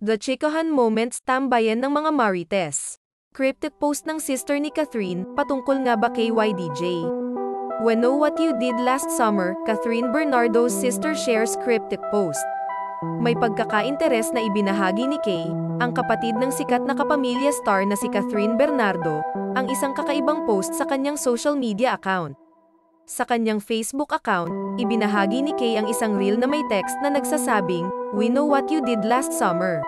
The Chikahan Moments tambayan ng mga Marites. Cryptic post ng sister ni Catherine, patungkol nga ba kay YDJ? We know what you did last summer, Catherine Bernardo's sister shares cryptic post. May pagkakainteres na ibinahagi ni Kay, ang kapatid ng sikat na kapamilya star na si Catherine Bernardo, ang isang kakaibang post sa kanyang social media account. Sa kanyang Facebook account, ibinahagi ni Kay ang isang reel na may text na nagsasabing, "We know what you did last summer."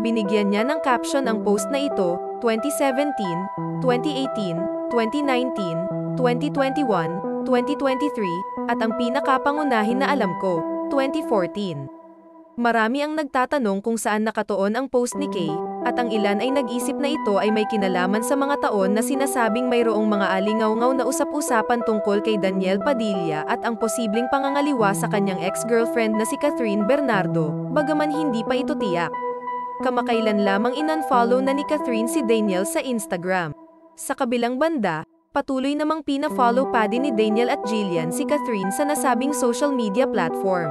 Binigyan niya ng caption ang post na ito, 2017, 2018, 2019, 2021, 2023, at ang pinakapangunahin na alam ko, 2014. Marami ang nagtatanong kung saan nakatuon ang post ni Kay, at ang ilan ay nag-isip na ito ay may kinalaman sa mga taon na sinasabing mayroong mga alingaw-ngaw na usap-usapan tungkol kay Daniel Padilla at ang posibleng pangangaliwa sa kanyang ex-girlfriend na si Catherine Bernardo, bagaman hindi pa ito tiyak. Kamakailan lamang in-unfollow na ni Catherine si Daniel sa Instagram. Sa kabilang banda, patuloy namang pina-follow pa din ni Daniel at Jillian si Catherine sa nasabing social media platform.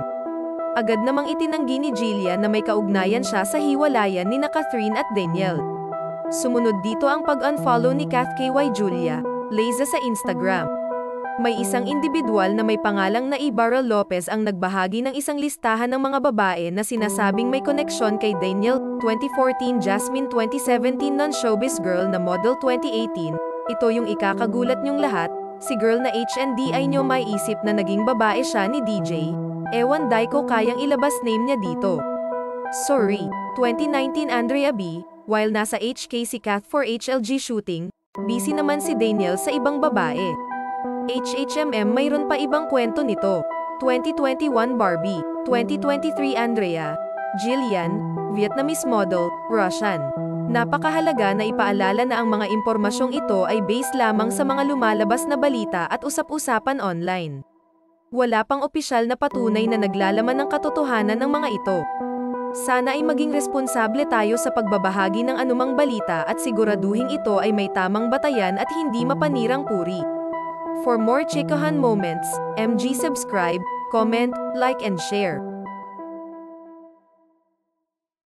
Agad namang itinanggi ni Jillian na may kaugnayan siya sa hiwalayan ni Catherine at Daniel. Sumunod dito ang pag-unfollow ni Kath KY Julia Leza sa Instagram. May isang individual na may pangalang na Ibarra Lopez ang nagbahagi ng isang listahan ng mga babae na sinasabing may koneksyon kay Daniel, 2014 Jasmine 2017 non-showbiz girl na model 2018, ito yung ikakagulat niyong lahat, si girl na HNDI nyo may isip na naging babae siya ni DJ. Ewan dai ko kayang ilabas name niya dito. Sorry, 2019 Andrea B, while nasa HK si Kath for HLG shooting, busy naman si Daniel sa ibang babae. HHMM mayroon pa ibang kwento nito. 2021 Barbie, 2023 Andrea, Jillian, Vietnamese model, Russian. Napakahalaga na ipaalala na ang mga impormasyong ito ay based lamang sa mga lumalabas na balita at usap-usapan online. Wala pang opisyal na patunay na naglalaman ng katotohanan ng mga ito. Sana ay maging responsable tayo sa pagbabahagi ng anumang balita at siguraduhing ito ay may tamang batayan at hindi mapanirang puri. For more Chikahan moments, MG subscribe, comment, like and share.